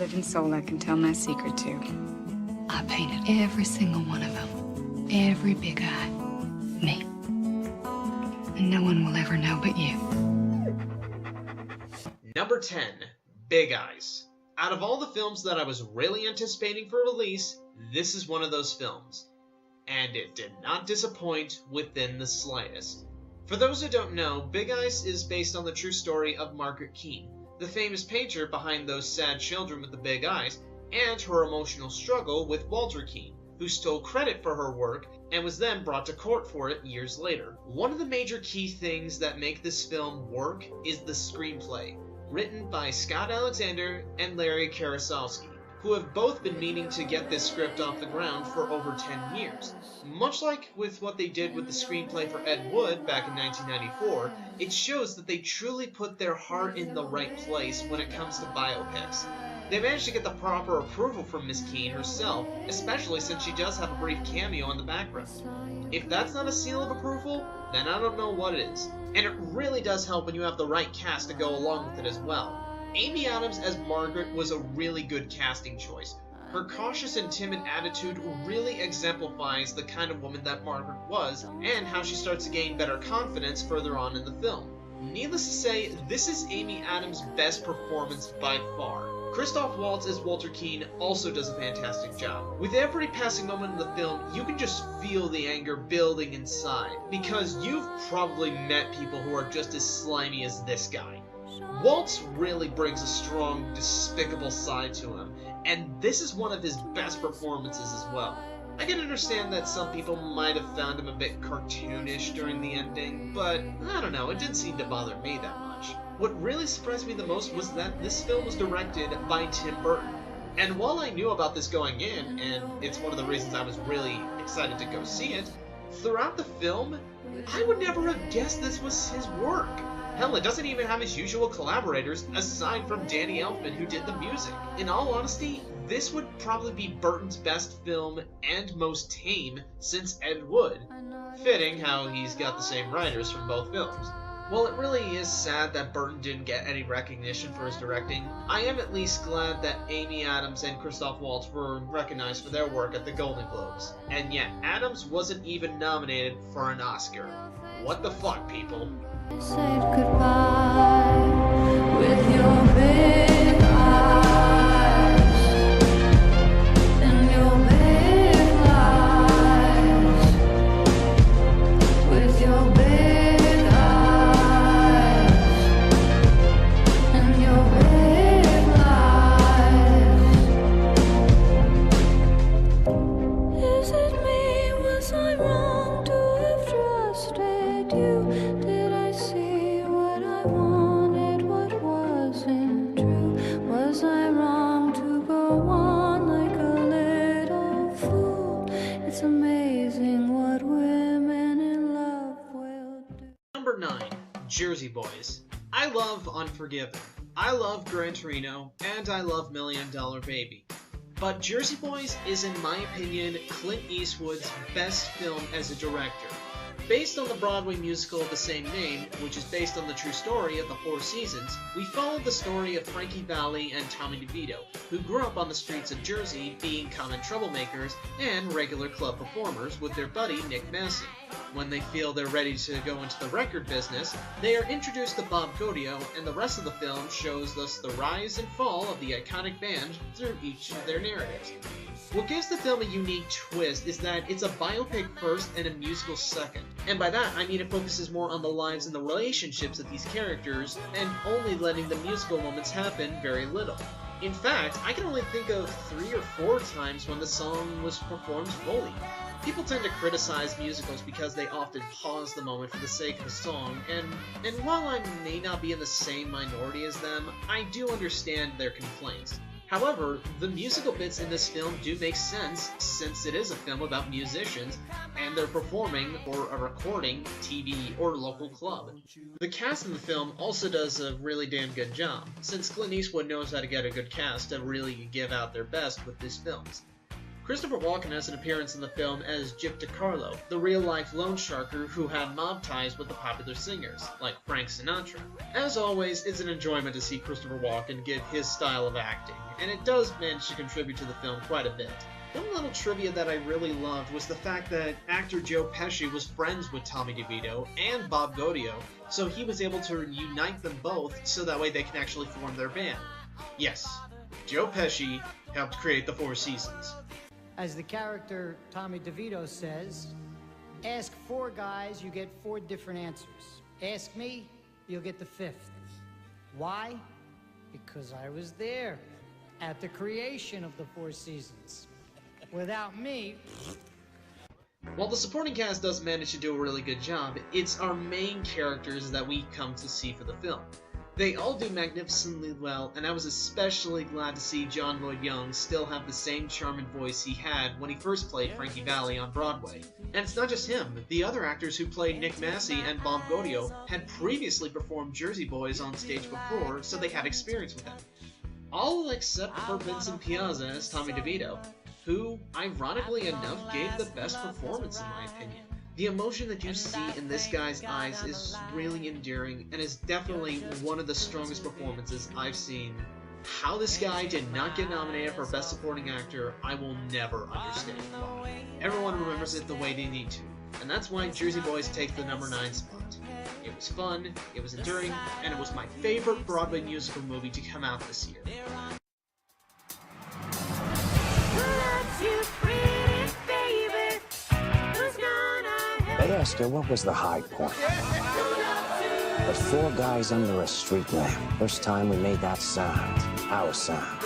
heart and soul I can tell my secret to. I painted every single one of them. Every big eye. Me. And no one will ever know but you. Number 10. Big Eyes. Out of all the films that I was really anticipating for release, this is one of those films. And it did not disappoint within the slightest. For those who don't know, Big Eyes is based on the true story of Margaret Keane, the famous painter behind those sad children with the big eyes, and her emotional struggle with Walter Keane, who stole credit for her work and was then brought to court for it years later. One of the major key things that make this film work is the screenplay, written by Scott Alexander and Larry Karasowski, who have both been meaning to get this script off the ground for over 10 years. Much like with what they did with the screenplay for Ed Wood back in 1994, it shows that they truly put their heart in the right place when it comes to biopics. They managed to get the proper approval from Miss Keane herself, especially since she does have a brief cameo in the background. If that's not a seal of approval, then I don't know what is. And it really does help when you have the right cast to go along with it as well. Amy Adams as Margaret was a really good casting choice. Her cautious and timid attitude really exemplifies the kind of woman that Margaret was, and how she starts to gain better confidence further on in the film. Needless to say, this is Amy Adams' best performance by far. Christoph Waltz as Walter Keane also does a fantastic job. With every passing moment in the film, you can just feel the anger building inside, because you've probably met people who are just as slimy as this guy. Waltz really brings a strong, despicable side to him, and this is one of his best performances as well. I can understand that some people might have found him a bit cartoonish during the ending, but I don't know, it didn't seem to bother me that much. What really surprised me the most was that this film was directed by Tim Burton. And while I knew about this going in, and it's one of the reasons I was really excited to go see it, throughout the film, I would never have guessed this was his work. Hell, it doesn't even have his usual collaborators, aside from Danny Elfman, who did the music. In all honesty, this would probably be Burton's best film and most tame since Ed Wood. Fitting how he's got the same writers from both films. While it really is sad that Burton didn't get any recognition for his directing, I am at least glad that Amy Adams and Christoph Waltz were recognized for their work at the Golden Globes. And yet, Adams wasn't even nominated for an Oscar. What the fuck, people? I said goodbye with your big eyes and your big lies, with your big eyes and your big lies. Is it me? Was I wrong to have trusted you? Did I see what I wanted, what wasn't true? Was I wrong to go on like a little fool? It's amazing what women in love will do. Number 9. Jersey Boys. I love Unforgiven. I love Gran Torino, and I love $1 Million Baby. But Jersey Boys is, in my opinion, Clint Eastwood's best film as a director. Based on the Broadway musical of the same name, which is based on the true story of the Four Seasons, we follow the story of Frankie Valli and Tommy DeVito, who grew up on the streets of Jersey being common troublemakers and regular club performers with their buddy Nick Massey. When they feel they're ready to go into the record business, they are introduced to Bob Gaudio, and the rest of the film shows us the rise and fall of the iconic band through each of their narratives. What gives the film a unique twist is that it's a biopic first and a musical second. And by that, I mean it focuses more on the lives and the relationships of these characters, and only letting the musical moments happen very little. In fact, I can only think of 3 or 4 times when the song was performed fully. People tend to criticize musicals because they often pause the moment for the sake of the song, and while I may not be in the same minority as them, I do understand their complaints. However, the musical bits in this film do make sense, since it is a film about musicians, and they're performing or a recording, TV, or local club. The cast in the film also does a really damn good job, since Clint Eastwood knows how to get a good cast to really give out their best with his films. Christopher Walken has an appearance in the film as Gyp DeCarlo, the real-life loan sharker who had mob ties with the popular singers, like Frank Sinatra. As always, it's an enjoyment to see Christopher Walken give his style of acting, and it does manage to contribute to the film quite a bit. One little trivia that I really loved was the fact that actor Joe Pesci was friends with Tommy DeVito and Bob Gaudio, so he was able to unite them both so that way they can actually form their band. Yes, Joe Pesci helped create the Four Seasons. As the character Tommy DeVito says, ask 4 guys, you get 4 different answers. Ask me, you'll get the 5th. Why? Because I was there at the creation of the Four Seasons. Without me... While the supporting cast does manage to do a really good job, it's our main characters that we come to see for the film. They all do magnificently well, and I was especially glad to see John Lloyd Young still have the same charming voice he had when he first played Frankie Valli on Broadway. And it's not just him, the other actors who played Nick Massey and Bob Gaudio had previously performed Jersey Boys on stage before, so they had experience with him. All except for Vincent Piazza as Tommy DeVito, who, ironically enough, gave the best performance in my opinion. The emotion that you see in this guy's eyes is really endearing and is definitely one of the strongest performances I've seen. How this guy did not get nominated for Best Supporting Actor, I will never understand. Everyone remembers it the way they need to, and that's why Jersey Boys takes the number 9 spot. It was fun, it was enduring, and it was my favorite Broadway musical movie to come out this year. They asked her what was the high point. But 4 guys under a street lamp. First time we made that sound, our sound,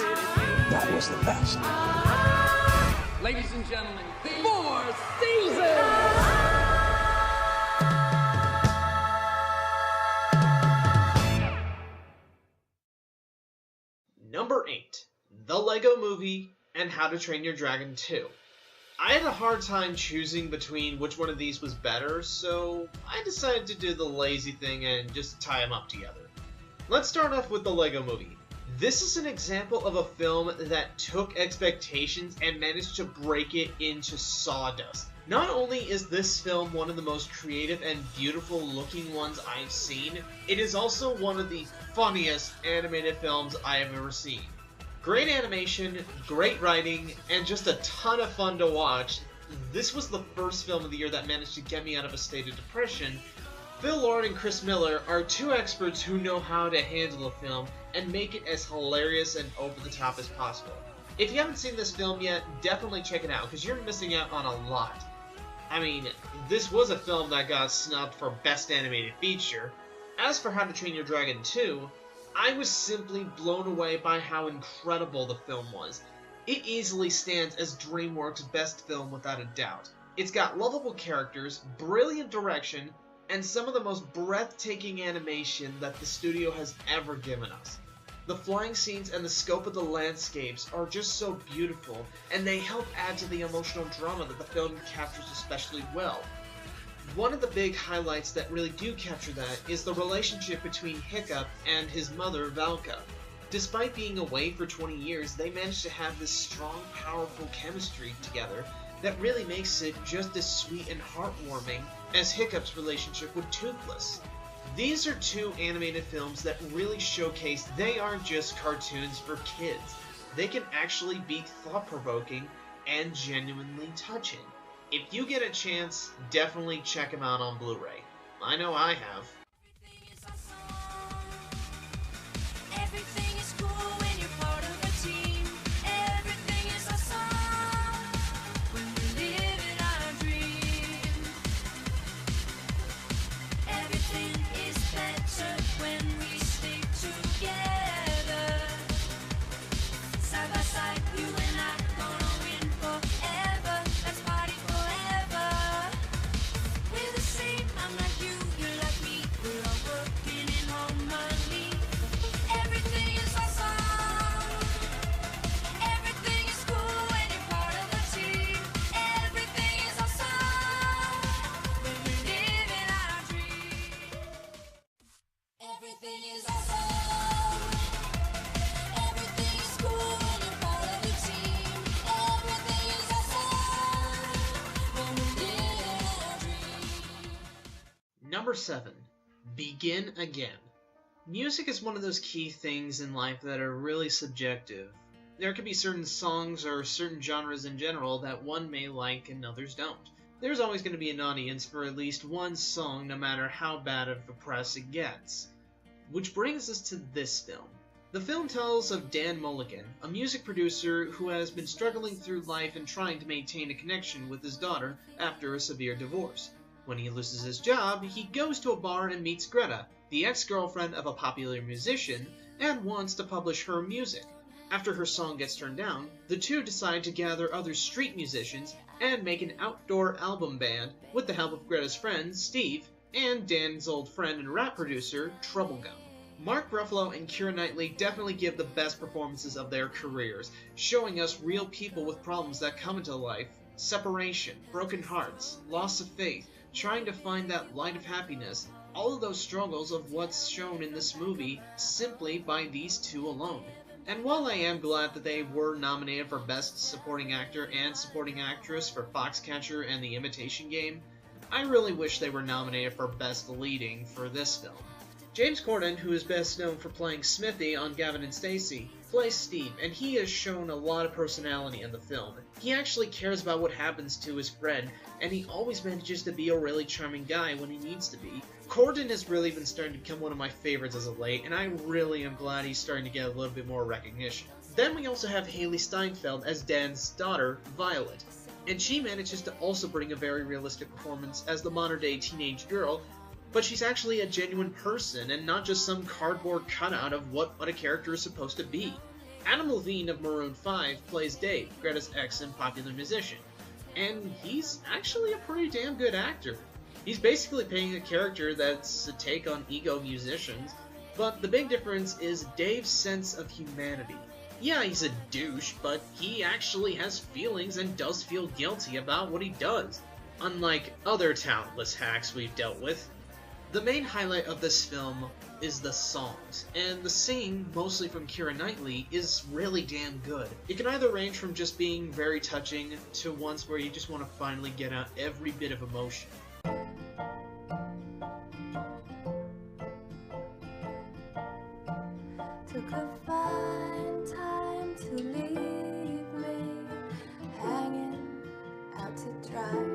that was the best. Ladies and gentlemen, 4 Seasons! Number 8. The Lego Movie and How to Train Your Dragon 2. I had a hard time choosing between which one of these was better, so I decided to do the lazy thing and just tie them up together. Let's start off with the Lego Movie. This is an example of a film that took expectations and managed to break it into sawdust. Not only is this film one of the most creative and beautiful looking ones I've seen, it is also one of the funniest animated films I have ever seen. Great animation, great writing, and just a ton of fun to watch. This was the first film of the year that managed to get me out of a state of depression. Phil Lord and Chris Miller are 2 experts who know how to handle a film and make it as hilarious and over the top as possible. If you haven't seen this film yet, definitely check it out, because you're missing out on a lot. I mean, this was a film that got snubbed for Best Animated Feature. As for How to Train Your Dragon 2, I was simply blown away by how incredible the film was. It easily stands as DreamWorks' best film without a doubt. It's got lovable characters, brilliant direction, and some of the most breathtaking animation that the studio has ever given us. The flying scenes and the scope of the landscapes are just so beautiful, and they help add to the emotional drama that the film captures especially well. One of the big highlights that really do capture that is the relationship between Hiccup and his mother, Valka. Despite being away for 20 years, they managed to have this strong, powerful chemistry together that really makes it just as sweet and heartwarming as Hiccup's relationship with Toothless. These are 2 animated films that really showcase they aren't just cartoons for kids. They can actually be thought-provoking and genuinely touching. If you get a chance, definitely check them out on Blu-ray. I know I have. Everything is cool when you're part of a team. Everything is awesome when we live in our dream. Everything is better when we stick together. Side by side, you and I gonna win forever. Let's party forever. We're the same. I'm like you, you're like me. Number 7. Begin Again. Music is one of those key things in life that are really subjective. There can be certain songs or certain genres in general that one may like and others don't. There's always going to be an audience for at least one song, no matter how bad of a press it gets. Which brings us to this film. The film tells of Dan Mulligan, a music producer who has been struggling through life and trying to maintain a connection with his daughter after a severe divorce. When he loses his job, he goes to a bar and meets Greta, the ex-girlfriend of a popular musician, and wants to publish her music. After her song gets turned down, the two decide to gather other street musicians and make an outdoor album band with the help of Greta's friend, Steve, and Dan's old friend and rap producer, Troublegum. Mark Ruffalo and Keira Knightley definitely give the best performances of their careers, showing us real people with problems that come into life, separation, broken hearts, loss of faith, trying to find that light of happiness, all of those struggles of what's shown in this movie simply by these two alone. And while I am glad that they were nominated for Best Supporting Actor and Supporting Actress for Foxcatcher and The Imitation Game, I really wish they were nominated for Best Leading for this film. James Corden, who is best known for playing Smithy on Gavin and Stacey, plays Steve, and he has shown a lot of personality in the film. He actually cares about what happens to his friend, and he always manages to be a really charming guy when he needs to be. Corden has really been starting to become one of my favorites as of late, and I really am glad he's starting to get a little bit more recognition. Then we also have Haley Steinfeld as Dan's daughter, Violet, and she manages to also bring a very realistic performance as the modern-day teenage girl, but she's actually a genuine person and not just some cardboard cutout of what a character is supposed to be. Adam Levine of Maroon 5 plays Dave, Greta's ex and popular musician, and he's actually a pretty damn good actor. He's basically playing a character that's a take on ego musicians, but the big difference is Dave's sense of humanity. Yeah, he's a douche, but he actually has feelings and does feel guilty about what he does, unlike other talentless hacks we've dealt with. The main highlight of this film is the songs, and the singing, mostly from Keira Knightley, is really damn good. It can either range from just being very touching to ones where you just want to finally get out every bit of emotion. Took a fine time to leave me hanging out to dry.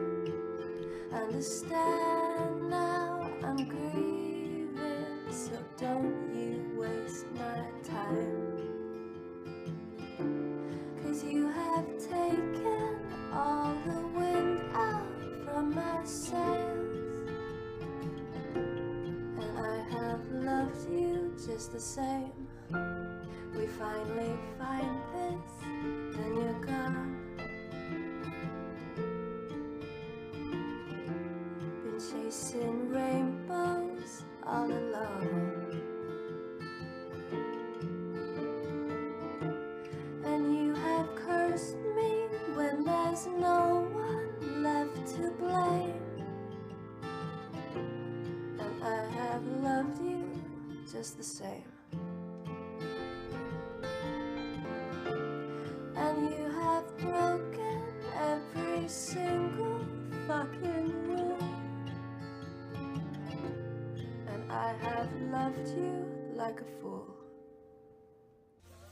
Understand now I'm grieving, so don't you waste my time. 'Cause you have taken all the wind out from my sails, and I have loved you just the same. We finally find this, then you're gone. Been chasing rainbows all alone, and you have cursed me when there's no one left to blame. And I have loved you just the same. And you have broken every single fucking rule, and I have loved you like a fool.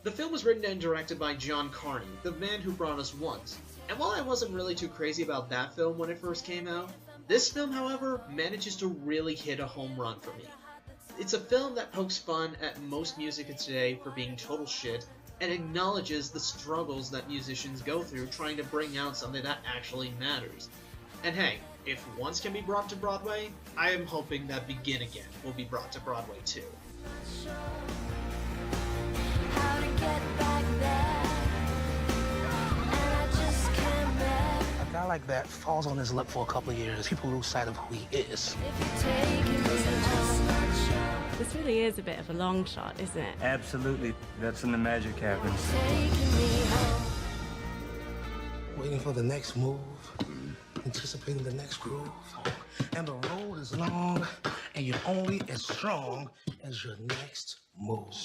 The film was written and directed by John Carney, the man who brought us Once. And while I wasn't really too crazy about that film when it first came out, this film, however, manages to really hit a home run for me. It's a film that pokes fun at most music of today for being total shit, and acknowledges the struggles that musicians go through trying to bring out something that actually matters. And hey, if Once can be brought to Broadway, I am hoping that Begin Again will be brought to Broadway too. How to get back there, and I just can't bear. A guy like that falls on his lip for a couple of years. People lose sight of who he is. If you take it, I'm not sure. This really is a bit of a long shot, isn't it? Absolutely. That's when the magic happens. Taking me home. Waiting for the next move, anticipating the next groove. And the road is long, and you're only as strong as your next move.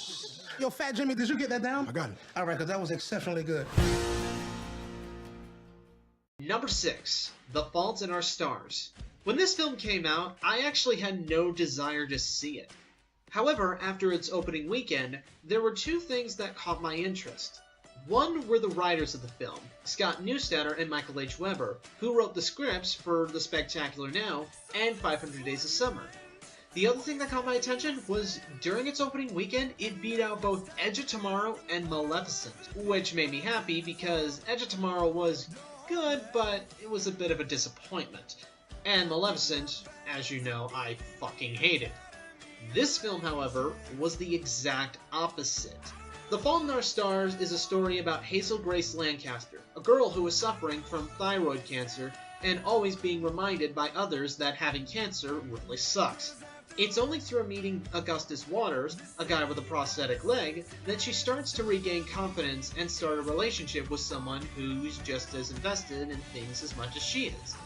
Yo, Fat Jimmy, did you get that down? I got it. All right, because that was exceptionally good. Number 6, The Fault in Our Stars. When this film came out, I actually had no desire to see it. However, after its opening weekend, there were two things that caught my interest. One were the writers of the film, Scott Neustadter and Michael H. Weber, who wrote the scripts for The Spectacular Now and 500 Days of Summer. The other thing that caught my attention was during its opening weekend, it beat out both Edge of Tomorrow and Maleficent, which made me happy because Edge of Tomorrow was good, but it was a bit of a disappointment. And Maleficent, as you know, I fucking hated. This film, however, was the exact opposite. The Fault in Our Stars is a story about Hazel Grace Lancaster, a girl who is suffering from thyroid cancer and always being reminded by others that having cancer really sucks. It's only through meeting Augustus Waters, a guy with a prosthetic leg, that she starts to regain confidence and start a relationship with someone who's just as invested in things as much as she is.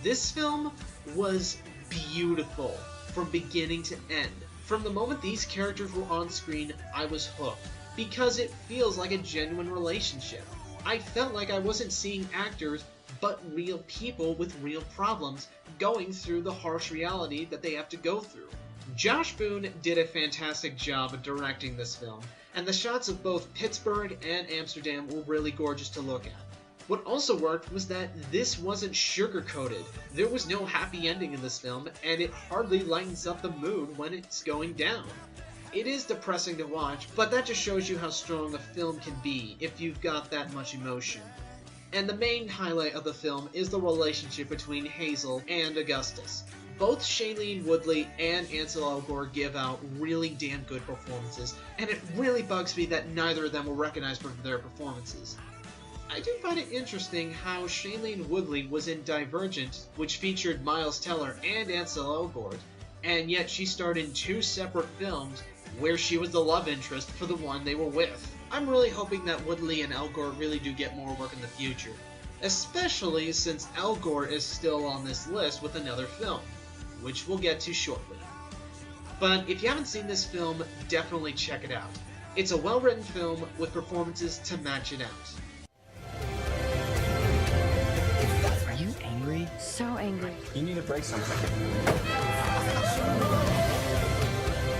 This film was beautiful from beginning to end. From the moment these characters were on screen, I was hooked, because it feels like a genuine relationship. I felt like I wasn't seeing actors, but real people with real problems going through the harsh reality that they have to go through. Josh Boone did a fantastic job of directing this film, and the shots of both Pittsburgh and Amsterdam were really gorgeous to look at. What also worked was that this wasn't sugar-coated. There was no happy ending in this film, and it hardly lightens up the mood when it's going down. It is depressing to watch, but that just shows you how strong a film can be if you've got that much emotion. And the main highlight of the film is the relationship between Hazel and Augustus. Both Shailene Woodley and Ansel Elgort give out really damn good performances, and it really bugs me that neither of them were recognized for their performances. I do find it interesting how Shailene Woodley was in Divergent, which featured Miles Teller and Ansel Elgort, and yet she starred in two separate films where she was the love interest for the one they were with. I'm really hoping that Woodley and Elgort really do get more work in the future, especially since Elgort is still on this list with another film, which we'll get to shortly. But if you haven't seen this film, definitely check it out. It's a well-written film with performances to match it out. Are you angry? So angry. You need to break something.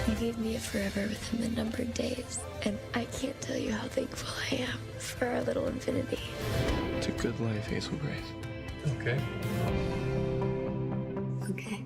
You gave me a forever within the numbered days, and I can't tell you how thankful I am for our little infinity. It's a good life, Hazel Grace. Okay. Okay.